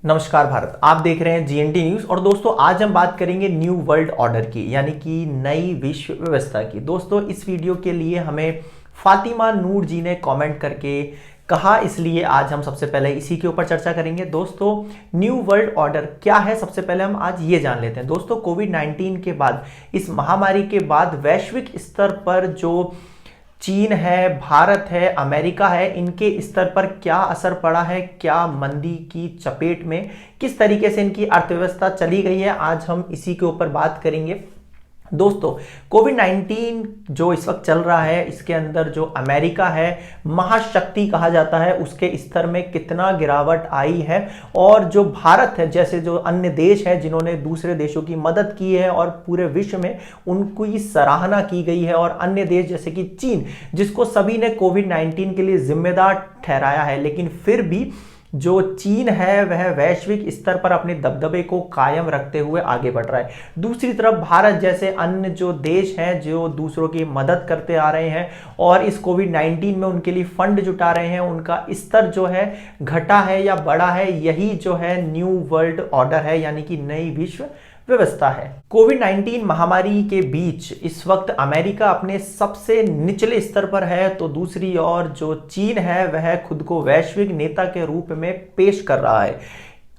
नमस्कार भारत, आप देख रहे हैं जीएनटी न्यूज। और दोस्तों आज हम बात करेंगे न्यू वर्ल्ड ऑर्डर की, यानी कि नई विश्व व्यवस्था की। दोस्तों इस वीडियो के लिए हमें फातिमा नूर जी ने कमेंट करके कहा, इसलिए आज हम सबसे पहले इसी के ऊपर चर्चा करेंगे। दोस्तों न्यू वर्ल्ड ऑर्डर क्या है, सबसे पहले हम आज ये जान लेते हैं। दोस्तों कोविड-19 के बाद, इस महामारी के बाद वैश्विक स्तर पर जो चीन है, भारत है, अमेरिका है, इनके स्तर पर क्या असर पड़ा है, क्या मंदी की चपेट में किस तरीके से इनकी अर्थव्यवस्था चली गई है, आज हम इसी के ऊपर बात करेंगे। दोस्तों कोविड-19 जो इस वक्त चल रहा है, इसके अंदर जो अमेरिका है, महाशक्ति कहा जाता है, उसके स्तर में कितना गिरावट आई है, और जो भारत है जैसे जो अन्य देश है जिन्होंने दूसरे देशों की मदद की है और पूरे विश्व में उनकी सराहना की गई है, और अन्य देश जैसे कि चीन जिसको सभी ने कोविड-19 के लिए जिम्मेदार ठहराया है, लेकिन फिर भी जो चीन है वह वैश्विक स्तर पर अपने दबदबे को कायम रखते हुए आगे बढ़ रहा है। दूसरी तरफ भारत जैसे अन्य जो देश हैं जो दूसरों की मदद करते आ रहे हैं और इस कोविड-19 में उनके लिए फंड जुटा रहे हैं, उनका स्तर जो है घटा है या बढ़ा है, यही जो है न्यू वर्ल्ड ऑर्डर है, यानी कि नई विश्व व्यवस्था है। कोविड-19 महामारी के बीच इस वक्त अमेरिका अपने सबसे निचले स्तर पर है, तो दूसरी ओर जो चीन है वह खुद को वैश्विक नेता के रूप में पेश कर रहा है।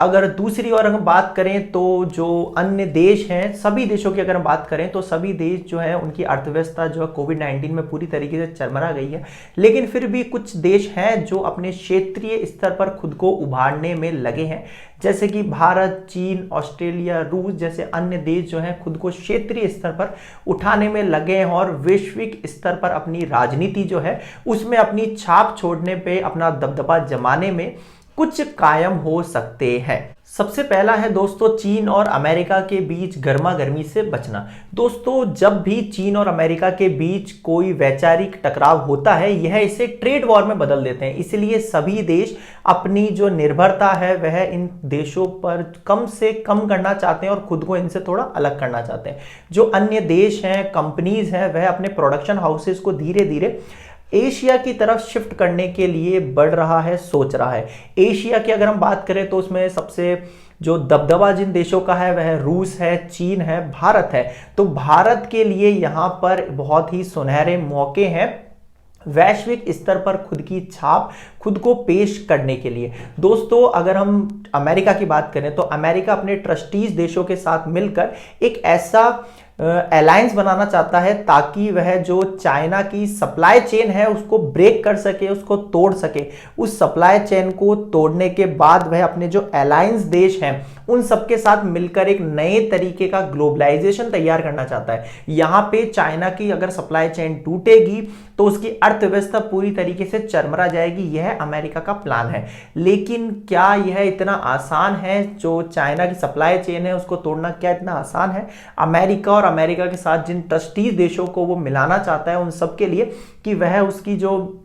अगर दूसरी ओर हम बात करें तो जो अन्य देश हैं, सभी देशों की अगर हम बात करें तो सभी देश जो है उनकी अर्थव्यवस्था जो है कोविड-19 में पूरी तरीके से चरमरा गई है, लेकिन फिर भी कुछ देश हैं जो अपने क्षेत्रीय स्तर पर खुद को उभारने में लगे हैं, जैसे कि भारत, चीन, ऑस्ट्रेलिया, रूस जैसे अन्य देश जो हैं खुद को क्षेत्रीय स्तर पर उठाने में लगे हैं और वैश्विक स्तर पर अपनी राजनीति जो है उसमें अपनी छाप छोड़ने पे, अपना दबदबा जमाने में कुछ कायम हो सकते हैं। सबसे पहला है दोस्तों चीन और अमेरिका के बीच गर्मा गर्मी से बचना। दोस्तों जब भी चीन और अमेरिका के बीच कोई वैचारिक टकराव होता है, यह इसे ट्रेड वॉर में बदल देते हैं, इसलिए सभी देश अपनी जो निर्भरता है वह इन देशों पर कम से कम करना चाहते हैं और खुद को इनसे थोड़ा अलग करना चाहते हैं। जो अन्य देश हैं, कंपनीज हैं, वह अपने प्रोडक्शन हाउसेस को धीरे धीरे एशिया की तरफ शिफ्ट करने के लिए बढ़ रहा है, सोच रहा है। एशिया की अगर हम बात करें तो उसमें सबसे जो दबदबा जिन देशों का है वह रूस है, चीन है, भारत है। तो भारत के लिए यहाँ पर बहुत ही सुनहरे मौके हैं वैश्विक स्तर पर खुद की छाप, खुद को पेश करने के लिए। दोस्तों अगर हम अमेरिका की बात करें तो अमेरिका अपने ट्रस्टीज देशों के साथ मिलकर एक ऐसा अलायंस बनाना चाहता है ताकि वह जो चाइना की सप्लाई चेन है उसको ब्रेक कर सके, उसको तोड़ सके। उस सप्लाई चेन को तोड़ने के बाद वह अपने जो अलायंस देश हैं उन सबके साथ मिलकर एक नए तरीके का ग्लोबलाइजेशन तैयार करना चाहता है। यहां पे चाइना की अगर सप्लाई चेन टूटेगी तो उसकी अर्थव्यवस्था पूरी तरीके से चरमरा जाएगी, यह अमेरिका का प्लान है। लेकिन क्या यह इतना आसान है? जो चाइना की सप्लाई चेन है उसको तोड़ना क्या इतना आसान है? अमेरिका और अमेरिका के साथ जिन ट्रस्टीज देशों को वो मिलाना चाहता है उन सब के लिए कि वह उसकी जो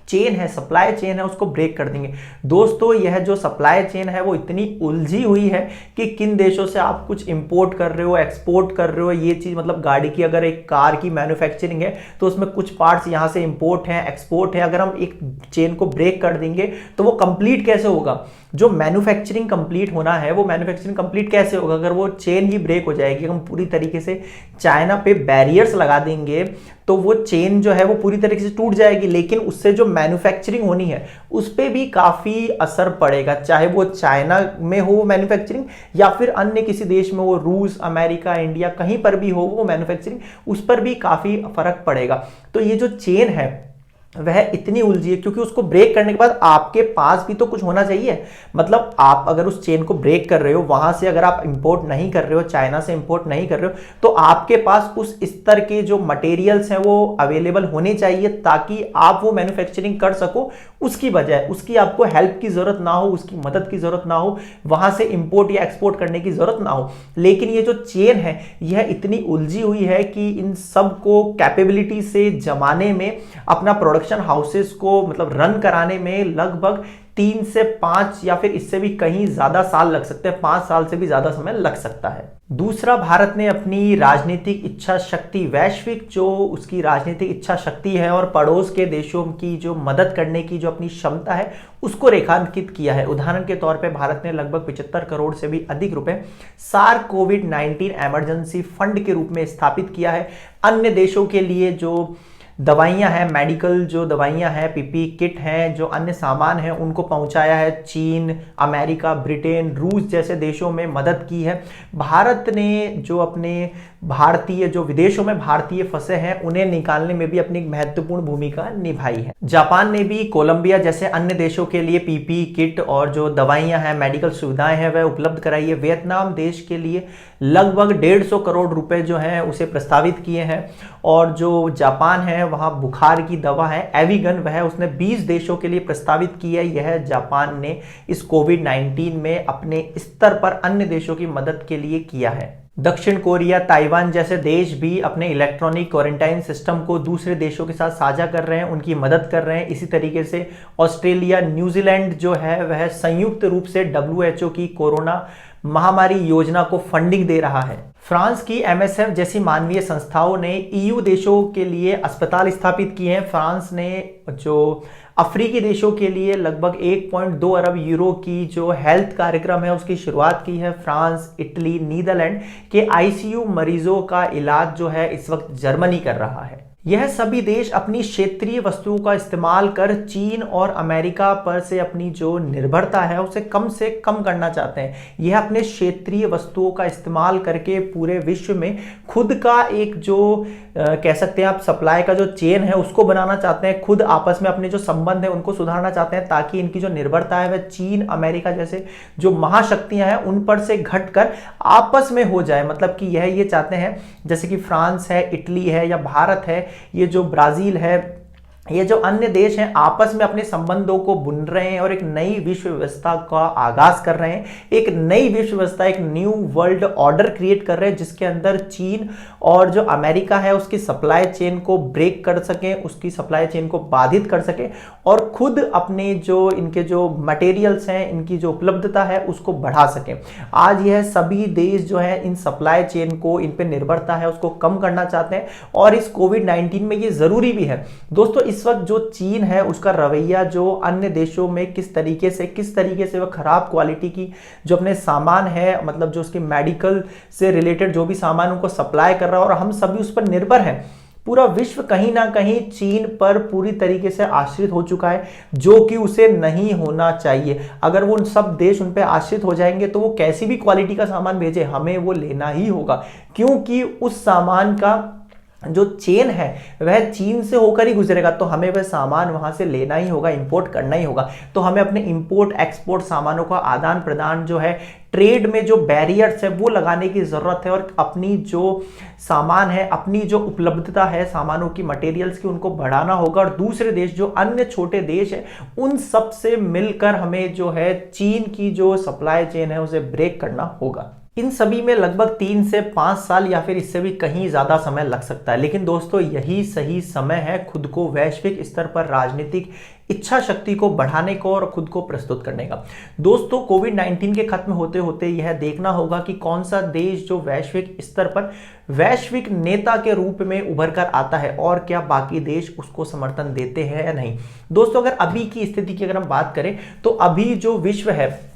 चेन है, सप्लाई चेन है, उसको ब्रेक कर देंगे। दोस्तों यह जो सप्लाई चेन है वो इतनी उलझी हुई है कि किन देशों से आप कुछ इंपोर्ट कर रहे हो, एक्सपोर्ट कर रहे हो, ये चीज मतलब गाड़ी की अगर एक कार की मैन्युफैक्चरिंग है तो उसमें कुछ पार्ट्स यहां से इंपोर्ट है, एक्सपोर्ट है। अगर हम एक चेन को ब्रेक कर देंगे तो वो कंप्लीट कैसे होगा? जो मैन्युफैक्चरिंग कंप्लीट होना है वो मैन्युफैक्चरिंग कंप्लीट कैसे होगा अगर वो चेन ही ब्रेक हो जाएगी? हम पूरी तरीके से चाइना पे बैरियर्स लगा देंगे तो वो चेन जो है वो पूरी तरीके से टूट जाएगी, लेकिन उससे जो मैन्युफैक्चरिंग होनी है उस पर भी काफी असर पड़ेगा, चाहे वो चाइना में हो मैन्युफैक्चरिंग या फिर अन्य किसी देश में हो, रूस, अमेरिका, इंडिया, कहीं पर भी हो वो मैन्युफैक्चरिंग, उस पर भी काफी फर्क पड़ेगा। तो ये जो चेन है वह इतनी उलझी है क्योंकि उसको ब्रेक करने के बाद आपके पास भी तो कुछ होना चाहिए। मतलब आप अगर उस चेन को ब्रेक कर रहे हो, वहां से अगर आप इंपोर्ट नहीं कर रहे हो, चाइना से इंपोर्ट नहीं कर रहे हो, तो आपके पास उस स्तर के जो मटेरियल्स हैं वो अवेलेबल होने चाहिए ताकि आप वो मैन्युफैक्चरिंग कर सको। उसकी बजाय उसकी आपको हेल्प की जरूरत ना हो, उसकी मदद की जरूरत ना हो, वहां से इंपोर्ट या एक्सपोर्ट करने की जरूरत ना हो। लेकिन ये जो चेन है यह इतनी उलझी हुई है कि इन सब को कैपेबिलिटी से जमाने में, अपना प्रोडक्शन हाउसेस को मतलब रन कराने में लगभग 3 से 5 या फिर इससे भी कहीं ज्यादा साल लग सकते हैं, 5 साल से भी ज्यादा समय लग सकता है। दूसरा, भारत ने अपनी राजनीतिक इच्छा शक्ति, वैश्विक जो उसकी राजनीतिक इच्छा शक्ति है और पड़ोस के देशों की जो मदद करने की जो अपनी क्षमता है उसको रेखांकित किया है। उदाहरण के तौर पे भारत ने लगभग 75 करोड़ से भी अधिक रुपए सार्क कोविड-19 इमरजेंसी फंड के रूप में स्थापित किया है। अन्य देशों के लिए जो दवाइयां हैं, मेडिकल जो दवाइयां हैं, पीपी किट हैं, जो अन्य सामान हैं, उनको पहुंचाया है। चीन, अमेरिका, ब्रिटेन, रूस जैसे देशों में मदद की है। भारत ने जो अपने भारतीय जो विदेशों में भारतीय फंसे हैं उन्हें निकालने में भी अपनी महत्वपूर्ण भूमिका निभाई है। जापान ने भी कोलंबिया जैसे अन्य देशों के लिए पीपी किट और जो दवाइयां हैं, मेडिकल सुविधाएं हैं, वह उपलब्ध कराई है। वियतनाम देश के लिए लगभग 150 करोड़ रुपए जो हैं उसे प्रस्तावित किए हैं। और जो जापान है वहां बुखार की दवा है एविगन, वह उसने 20 देशों के लिए प्रस्तावित की है। यह जापान ने इस कोविड-19 में अपने स्तर पर अन्य देशों की मदद के लिए किया है। दक्षिण कोरिया, ताइवान जैसे देश भी अपने इलेक्ट्रॉनिक क्वारंटाइन सिस्टम को दूसरे देशों के साथ साझा कर रहे हैं, उनकी मदद कर रहे हैं। इसी तरीके से ऑस्ट्रेलिया, न्यूजीलैंड जो है वह संयुक्त रूप से WHO की कोरोना महामारी योजना को फंडिंग दे रहा है। फ्रांस की MSF जैसी मानवीय संस्थाओं ने EU देशों के लिए अस्पताल स्थापित किए हैं। फ्रांस ने जो अफ्रीकी देशों के लिए लगभग 1.2 अरब यूरो की जो हेल्थ कार्यक्रम है उसकी शुरुआत की है। फ्रांस, इटली, नीदरलैंड के ICU मरीजों का इलाज जो है इस वक्त जर्मनी कर रहा है। यह सभी देश अपनी क्षेत्रीय वस्तुओं का इस्तेमाल कर चीन और अमेरिका पर से अपनी जो निर्भरता है उसे कम से कम करना चाहते हैं। यह अपने क्षेत्रीय वस्तुओं का इस्तेमाल करके पूरे विश्व में खुद का एक जो कह सकते हैं आप सप्लाई का जो चेन है उसको बनाना चाहते हैं। खुद आपस में अपने जो संबंध है उनको सुधारना चाहते हैं ताकि इनकी जो निर्भरता है वह चीन, अमेरिका जैसे जो महाशक्तियां हैं उन पर से घटकर आपस में हो जाए। मतलब कि यह ये चाहते हैं जैसे कि फ्रांस है, इटली है या भारत है, ये जो ब्राजील है, ये जो अन्य देश हैं आपस में अपने संबंधों को बुन रहे हैं और एक नई विश्व व्यवस्था का आगाज कर रहे हैं। एक नई विश्व व्यवस्था, एक न्यू वर्ल्ड ऑर्डर क्रिएट कर रहे हैं जिसके अंदर चीन और जो अमेरिका है उसकी सप्लाई चेन को ब्रेक कर सके, उसकी सप्लाई चेन को बाधित कर सके और खुद अपने जो इनके जो मटेरियल्स हैं, इनकी जो उपलब्धता है उसको बढ़ा सके। आज यह सभी देश जो है इन सप्लाई चेन को, इन पे निर्भरता है उसको कम करना चाहते हैं और इस कोविड-19 में ये जरूरी भी है। दोस्तों, इस वक्त जो चीन है उसका रवैया जो अन्य देशों में किस तरीके से वह खराब क्वालिटी की जो अपने सामान है, मतलब जो उसके मेडिकल से रिलेटेड जो भी सामान उनको सप्लाई कर रहा है और हम सभी उस पर निर्भर हैं। पूरा विश्व कहीं ना कहीं चीन पर पूरी तरीके से आश्रित हो चुका है, जो कि उसे नहीं होना चाहिए। अगर वो उन सब देश उन पर आश्रित हो जाएंगे तो वो कैसी भी क्वालिटी का सामान भेजे, हमें वो लेना ही होगा, क्योंकि उस सामान का जो चेन है वह चीन से होकर ही गुजरेगा। तो हमें वह सामान वहां से लेना ही होगा, इंपोर्ट करना ही होगा। तो हमें अपने इंपोर्ट एक्सपोर्ट सामानों का आदान प्रदान जो है, ट्रेड में जो बैरियर्स है वो लगाने की जरूरत है और अपनी जो सामान है, अपनी जो उपलब्धता है सामानों की, मटेरियल्स की, उनको बढ़ाना होगा। और दूसरे देश जो अन्य छोटे देश है उन सब से मिलकर हमें जो है चीन की जो सप्लाई चेन है उसे ब्रेक करना होगा। इन सभी में लगभग 3 से 5 साल या फिर इससे भी कहीं ज्यादा समय लग सकता है, लेकिन दोस्तों यही सही समय है खुद को वैश्विक स्तर पर राजनीतिक इच्छा शक्ति को बढ़ाने को और खुद को प्रस्तुत करने का। दोस्तों, कोविड-19 के खत्म होते होते यह देखना होगा कि कौन सा देश जो वैश्विक स्तर पर वैश्विक नेता के रूप में उभर कर आता है और क्या बाकी देश उसको समर्थन देते हैं या नहीं। दोस्तों, अगर अभी की स्थिति की अगर हम बात करें तो अभी जो विश्व है,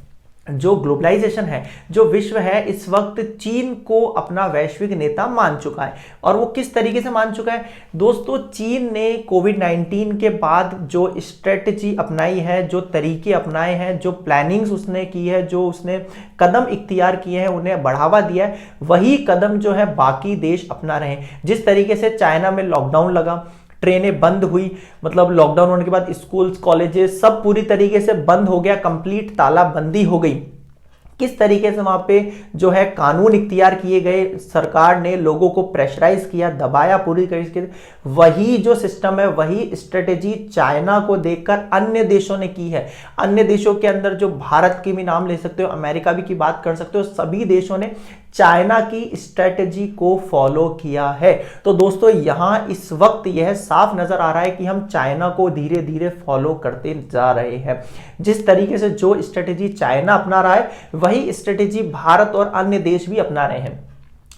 जो ग्लोबलाइजेशन है, जो विश्व है, इस वक्त चीन को अपना वैश्विक नेता मान चुका है। और वो किस तरीके से मान चुका है दोस्तों? चीन ने कोविड-19 के बाद जो स्ट्रेटजी अपनाई है, जो तरीके अपनाए हैं, जो प्लानिंग्स उसने की है, जो उसने कदम इख्तियार किए हैं, उन्हें बढ़ावा दिया है, वही कदम जो है बाकी देश अपना रहे हैं। जिस तरीके से चाइना में लॉकडाउन लगा, ट्रेनें बंद हुई, मतलब लॉकडाउन होने के बाद स्कूल्स, कॉलेजेस सब पूरी तरीके से बंद हो गया, कंप्लीट तालाबंदी हो गई। किस तरीके से वहां पे जो है कानून इख्तियार किए गए, सरकार ने लोगों को प्रेशराइज किया, दबाया पूरी तरीके से, वही जो सिस्टम है, वही स्ट्रेटेजी चाइना को देखकर अन्य देशों ने की है। अन्य देशों के अंदर जो भारत के भी नाम ले सकते हो, अमेरिका भी की बात कर सकते हो, सभी देशों ने चाइना की स्ट्रेटेजी को फॉलो किया है। तो दोस्तों यहां इस वक्त यह साफ नजर आ रहा है कि हम चाइना को धीरे धीरे फॉलो करते जा रहे हैं। जिस तरीके से जो स्ट्रेटेजी चाइना अपना रहा है वही स्ट्रेटेजी भारत और अन्य देश भी अपना रहे हैं।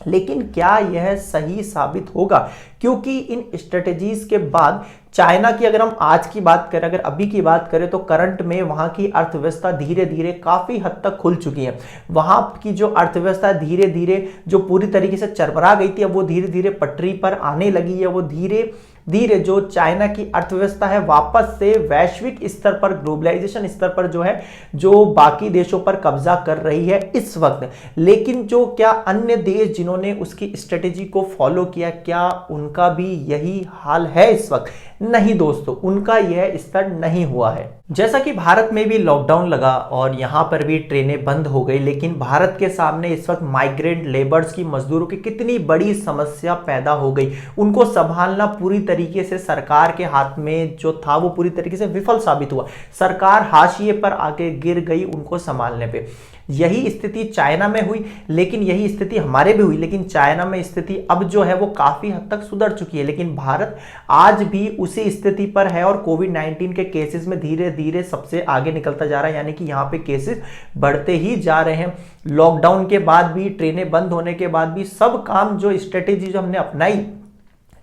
लेकिन क्या यह सही साबित होगा? क्योंकि इन स्ट्रेटेजीज के बाद चाइना की अगर हम आज की बात करें, अगर अभी की बात करें, तो करंट में वहां की अर्थव्यवस्था धीरे धीरे काफी हद तक खुल चुकी है। वहां की जो अर्थव्यवस्था धीरे धीरे जो पूरी तरीके से चरमरा गई थी, अब वो धीरे धीरे पटरी पर आने लगी है। वो धीरे धीरे जो चाइना की अर्थव्यवस्था है वापस से वैश्विक स्तर पर, ग्लोबलाइजेशन स्तर पर जो है, जो बाकी देशों पर कब्जा कर रही है इस वक्त। लेकिन जो क्या अन्य देश जिन्होंने उसकी स्ट्रेटेजी को फॉलो किया, क्या उनका भी यही हाल है इस वक्त? नहीं दोस्तों, उनका यह स्तर नहीं हुआ है। जैसा कि भारत में भी लॉकडाउन लगा और यहां पर भी ट्रेनें बंद हो गई, लेकिन भारत के सामने इस वक्त माइग्रेंट लेबर्स की, मजदूरों की कितनी बड़ी समस्या पैदा हो गई। उनको संभालना पूरी तरीके से सरकार के हाथ में जो था वो पूरी तरीके से विफल साबित हुआ। सरकार हाशिए पर आके गिर गई उनको संभालने पे। यही स्थिति चाइना में हुई, लेकिन यही स्थिति हमारे भी हुई, लेकिन चाइना में स्थिति अब जो है वो काफी हद तक सुधर चुकी है। लेकिन भारत आज भी उसी स्थिति पर है और कोविड-19 के केसेस में धीरे धीरे सबसे आगे निकलता जा रहा है, यानी कि यहाँ पे केसेस बढ़ते ही जा रहे हैं। लॉकडाउन के बाद भी, ट्रेनें बंद होने के बाद भी, सब काम जो स्ट्रेटेजी जो हमने अपनाई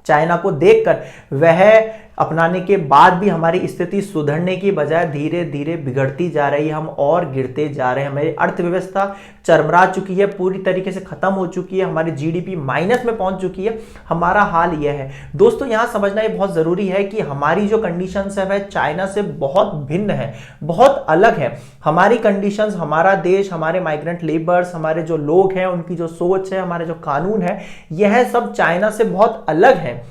चाइना को देखकर, वह अपनाने के बाद भी हमारी स्थिति सुधरने की बजाय धीरे धीरे बिगड़ती जा रही है। हम और गिरते जा रहे हैं। हमारी अर्थव्यवस्था चरमरा चुकी है, पूरी तरीके से खत्म हो चुकी है, हमारी जीडीपी माइनस में पहुंच चुकी है। हमारा हाल यह है दोस्तों। यहां समझना ये बहुत जरूरी है कि हमारी जो कंडीशंस है वह चाइना से बहुत भिन्न है, बहुत अलग है। हमारी कंडीशंस, हमारा देश, हमारे माइग्रेंट लेबर्स, हमारे जो लोग हैं, उनकी जो सोच है, हमारे जो कानून है, यह सब चाइना से बहुत अलग है।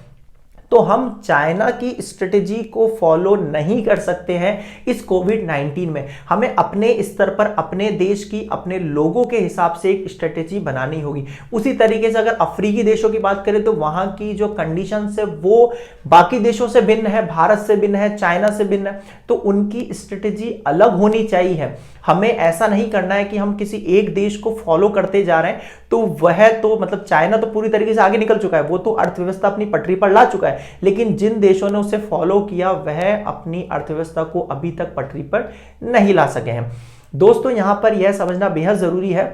तो हम चाइना की स्ट्रेटेजी को फॉलो नहीं कर सकते हैं इस कोविड-19 में। हमें अपने स्तर पर, अपने देश की, अपने लोगों के हिसाब से एक स्ट्रेटेजी बनानी होगी। उसी तरीके से अगर अफ्रीकी देशों की बात करें तो वहां की जो कंडीशंस है वो बाकी देशों से भिन्न है, भारत से भिन्न है, चाइना से भिन्न है। तो उनकी स्ट्रेटेजी अलग होनी चाहिए। हमें ऐसा नहीं करना है कि हम किसी एक देश को फॉलो करते जा रहे हैं। तो वह तो मतलब चाइना तो पूरी तरीके से आगे निकल चुका है, वो तो अर्थव्यवस्था अपनी पटरी पर ला चुका है। लेकिन जिन देशों ने उसे फॉलो किया वह अपनी अर्थव्यवस्था को अभी तक पटरी पर नहीं ला सके हैं। दोस्तों यहां पर यह समझना बेहद जरूरी है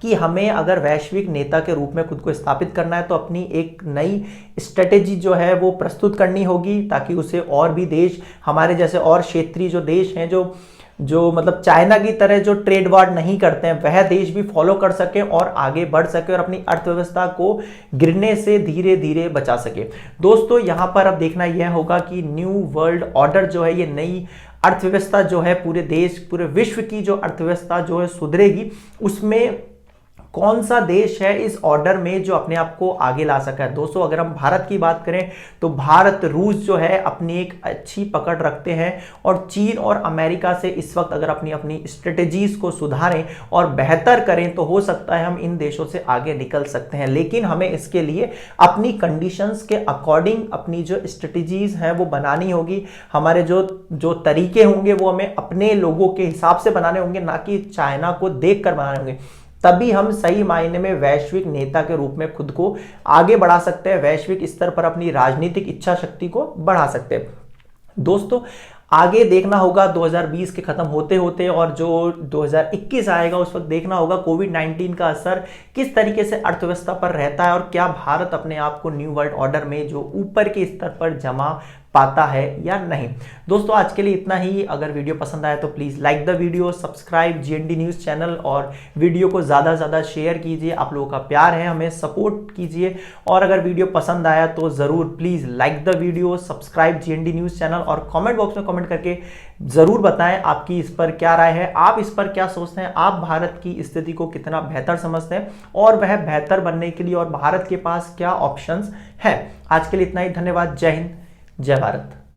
कि हमें अगर वैश्विक नेता के रूप में खुद को स्थापित करना है तो अपनी एक नई स्ट्रेटेजी जो है वो प्रस्तुत करनी होगी, ताकि उसे और भी देश, हमारे जैसे और क्षेत्रीय जो देश हैं, जो मतलब चाइना की तरह जो ट्रेड वार नहीं करते हैं, वह देश भी फॉलो कर सके और आगे बढ़ सके और अपनी अर्थव्यवस्था को गिरने से धीरे धीरे बचा सके। दोस्तों यहां पर अब देखना यह होगा कि न्यू वर्ल्ड ऑर्डर जो है, ये नई अर्थव्यवस्था जो है, पूरे देश, पूरे विश्व की जो अर्थव्यवस्था जो है सुधरेगी, उसमें कौन सा देश है इस ऑर्डर में जो अपने आप को आगे ला सका है। दोस्तों अगर हम भारत की बात करें तो भारत, रूस जो है अपनी एक अच्छी पकड़ रखते हैं और चीन और अमेरिका से इस वक्त अगर अपनी स्ट्रेटेजीज को सुधारें और बेहतर करें तो हो सकता है हम इन देशों से आगे निकल सकते हैं। लेकिन हमें इसके लिए अपनी कंडीशंस के अकॉर्डिंग अपनी जो स्ट्रेटेजीज हैं वो बनानी होगी। हमारे जो तरीके होंगे वो हमें अपने लोगों के हिसाब से बनाने होंगे, ना कि चाइना को देख कर बनाने होंगे। तभी हम सही मायने में वैश्विक नेता के रूप में खुद को आगे बढ़ा सकते हैं, वैश्विक स्तर पर अपनी राजनीतिक इच्छा शक्ति को बढ़ा सकते हैं। दोस्तों आगे देखना होगा 2020 के खत्म होते होते, और जो 2021 आएगा उस वक्त देखना होगा कोविड-19 का असर किस तरीके से अर्थव्यवस्था पर रहता है और क्या भारत अपने आप को न्यू वर्ल्ड ऑर्डर में जो ऊपर के स्तर पर जमा पाता है या नहीं। दोस्तों आज के लिए इतना ही। अगर वीडियो पसंद आया तो please like the video, subscribe GND news channel और वीडियो को ज्यादा से ज्यादा शेयर कीजिए। आप लोगों का प्यार है, हमें सपोर्ट कीजिए। और अगर वीडियो पसंद आया तो जरूर please like the video, subscribe GND news channel और कमेंट बॉक्स में कमेंट करके जरूर बताएं आपकी इस पर क्या राय है, आप इस पर क्या सोचते हैं, आप भारत की स्थिति को कितना बेहतर समझते हैं और वह बेहतर बनने के लिए और भारत के पास क्या ऑप्शंस हैं। आज के लिए इतना ही। धन्यवाद। जय हिंद, जय भारत।